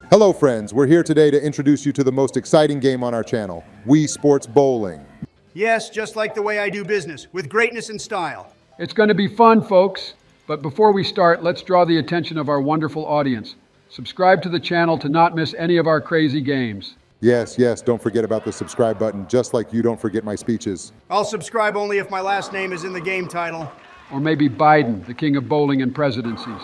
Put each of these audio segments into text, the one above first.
Hello friends, we're here today to introduce you to the most exciting game on our channel, Wii Sports Bowling. Yes, just like the way I do business, with greatness and style. It's going to be fun, folks. But before we start, let's draw the attention of our wonderful audience. Subscribe to the channel to not miss any of our crazy games. Yes, don't forget about the subscribe button, just like you don't forget my speeches. I'll subscribe only if my last name is in the game title. Or maybe Biden, the king of bowling and presidencies.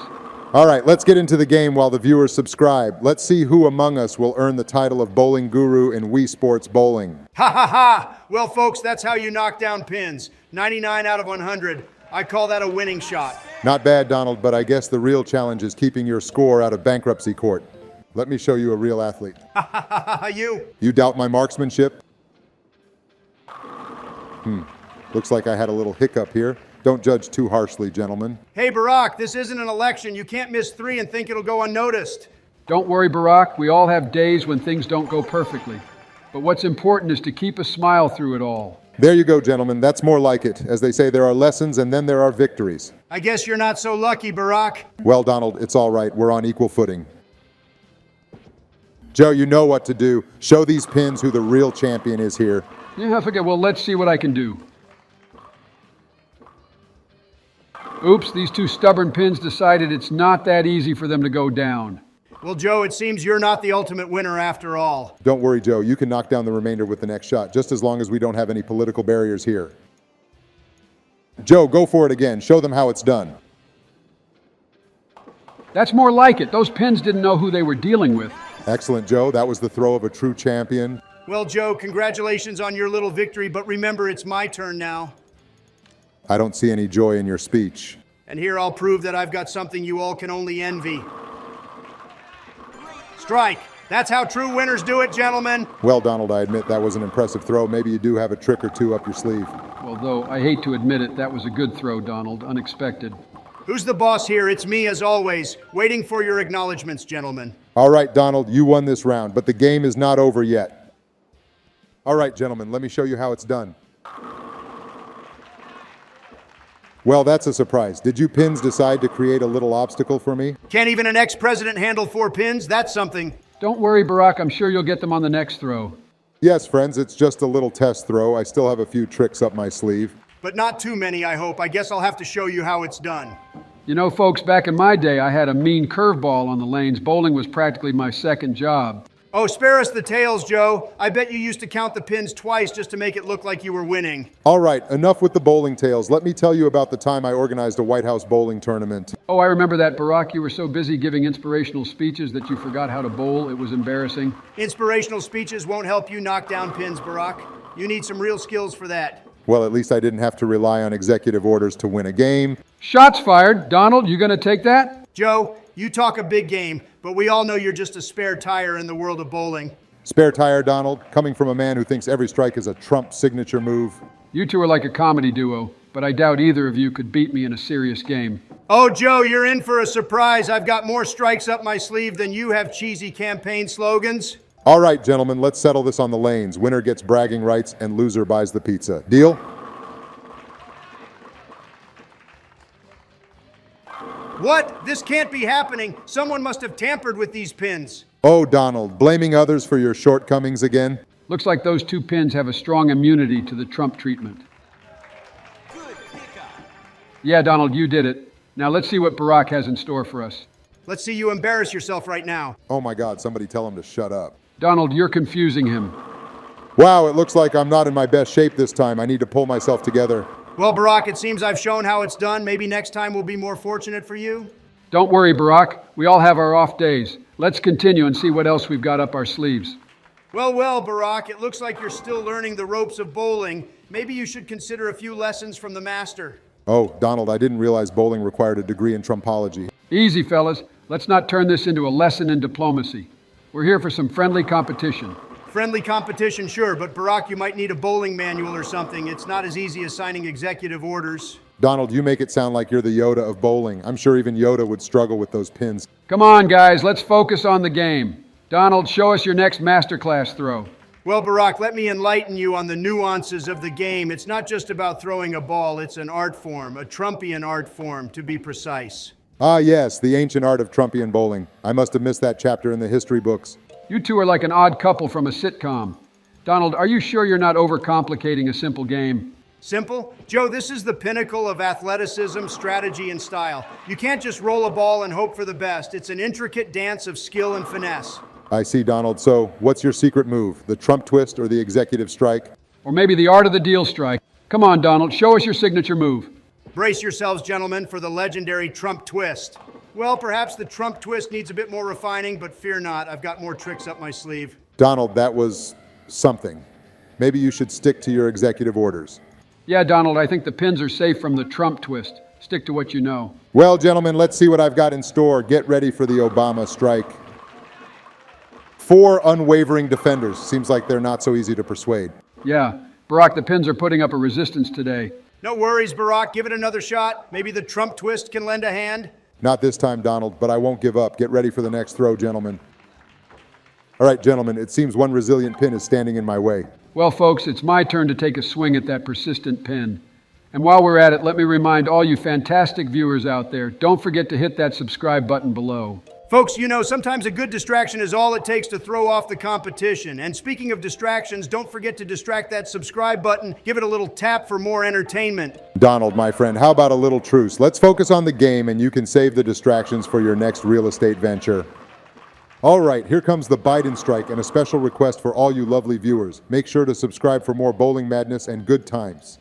All right, let's get into the game while the viewers subscribe. Let's see who among us will earn the title of Bowling Guru in Wii Sports Bowling. Ha ha ha! Well, folks, that's how you knock down pins. 99 out of 100. I call that a winning shot. Not bad, Donald, but I guess the real challenge is keeping your score out of bankruptcy court. Let me show you a real athlete. Ha ha ha ha! You doubt my marksmanship? Looks like I had a little hiccup here. Don't judge too harshly, gentlemen. Hey, Barack, this isn't an election. You can't miss 3 and think it'll go unnoticed. Don't worry, Barack. We all have days when things don't go perfectly. But what's important is to keep a smile through it all. There you go, gentlemen. That's more like it. As they say, there are lessons and then there are victories. I guess you're not so lucky, Barack. Well, Donald, it's all right. We're on equal footing. Joe, you know what to do. Show these pins who the real champion is here. Yeah, I forget. Well, let's see what I can do. Oops, these two stubborn pins decided it's not that easy for them to go down. Well, Joe, it seems you're not the ultimate winner after all. Don't worry, Joe. You can knock down the remainder with the next shot, just as long as we don't have any political barriers here. Joe, go for it again. Show them how it's done. That's more like it. Those pins didn't know who they were dealing with. Excellent, Joe. That was the throw of a true champion. Well, Joe, congratulations on your little victory, but remember, it's my turn now. I don't see any joy in your speech. And here I'll prove that I've got something you all can only envy. Strike. That's how true winners do it, gentlemen. Well, Donald, I admit that was an impressive throw. Maybe you do have a trick or two up your sleeve. Well, though, I hate to admit it, that was a good throw, Donald. Unexpected. Who's the boss here? It's me, as always. Waiting for your acknowledgments, gentlemen. All right, Donald, you won this round, but the game is not over yet. All right, gentlemen, let me show you how it's done. Well, that's a surprise. Did you pins decide to create a little obstacle for me? Can't even an ex-president handle 4 pins? That's something. Don't worry, Barack. I'm sure you'll get them on the next throw. Yes, friends, it's just a little test throw. I still have a few tricks up my sleeve. But not too many, I hope. I guess I'll have to show you how it's done. You know, folks, back in my day, I had a mean curveball on the lanes. Bowling was practically my second job. Oh, spare us the tales, Joe. I bet you used to count the pins twice just to make it look like you were winning. All right, enough with the bowling tales. Let me tell you about the time I organized a White House bowling tournament. Oh, I remember that, Barack. You were so busy giving inspirational speeches that you forgot how to bowl. It was embarrassing. Inspirational speeches won't help you knock down pins, Barack. You need some real skills for that. Well, at least I didn't have to rely on executive orders to win a game. Shots fired. Donald, you gonna take that? Joe, you talk a big game, but we all know you're just a spare tire in the world of bowling. Spare tire, Donald, coming from a man who thinks every strike is a Trump signature move. You two are like a comedy duo, but I doubt either of you could beat me in a serious game. Oh, Joe, you're in for a surprise. I've got more strikes up my sleeve than you have cheesy campaign slogans. All right, gentlemen, let's settle this on the lanes. Winner gets bragging rights and loser buys the pizza. Deal? What? This can't be happening. Someone must have tampered with these pins. Oh, Donald, blaming others for your shortcomings again? Looks like those two pins have a strong immunity to the Trump treatment. Yeah, Donald, you did it. Now let's see what Barack has in store for us. Let's see you embarrass yourself right now. Oh my God, somebody tell him to shut up. Donald, you're confusing him. Wow, it looks like I'm not in my best shape this time. I need to pull myself together. Well, Barack, it seems I've shown how it's done. Maybe next time will be more fortunate for you. Don't worry, Barack. We all have our off days. Let's continue and see what else we've got up our sleeves. Well, Barack, it looks like you're still learning the ropes of bowling. Maybe you should consider a few lessons from the master. Oh, Donald, I didn't realize bowling required a degree in Trumpology. Easy, fellas. Let's not turn this into a lesson in diplomacy. We're here for some friendly competition. Friendly competition, sure, but Barack, you might need a bowling manual or something. It's not as easy as signing executive orders. Donald, you make it sound like you're the Yoda of bowling. I'm sure even Yoda would struggle with those pins. Come on, guys, let's focus on the game. Donald, show us your next masterclass throw. Well, Barack, let me enlighten you on the nuances of the game. It's not just about throwing a ball, it's an art form, a Trumpian art form, to be precise. Ah, yes, the ancient art of Trumpian bowling. I must have missed that chapter in the history books. You two are like an odd couple from a sitcom. Donald, are you sure you're not overcomplicating a simple game? Simple? Joe, this is the pinnacle of athleticism, strategy, and style. You can't just roll a ball and hope for the best. It's an intricate dance of skill and finesse. I see, Donald. So, what's your secret move? The Trump twist or the executive strike? Or maybe the art of the deal strike? Come on, Donald, show us your signature move. Brace yourselves, gentlemen, for the legendary Trump twist. Well, perhaps the Trump twist needs a bit more refining, but fear not, I've got more tricks up my sleeve. Donald, that was something. Maybe you should stick to your executive orders. Yeah, Donald, I think the pins are safe from the Trump twist. Stick to what you know. Well, gentlemen, let's see what I've got in store. Get ready for the Obama strike. 4 unwavering defenders. Seems like they're not so easy to persuade. Yeah, Barack, the pins are putting up a resistance today. No worries, Barack. Give it another shot. Maybe the Trump twist can lend a hand. Not this time, Donald, but I won't give up. Get ready for the next throw, gentlemen. All right, gentlemen, it seems one resilient pin is standing in my way. Well, folks, it's my turn to take a swing at that persistent pin. And while we're at it, let me remind all you fantastic viewers out there, don't forget to hit that subscribe button below. Folks, you know, sometimes a good distraction is all it takes to throw off the competition. And speaking of distractions, don't forget to distract that subscribe button. Give it a little tap for more entertainment. Donald, my friend, how about a little truce? Let's focus on the game and you can save the distractions for your next real estate venture. All right, here comes the Biden strike and a special request for all you lovely viewers. Make sure to subscribe for more bowling madness and good times.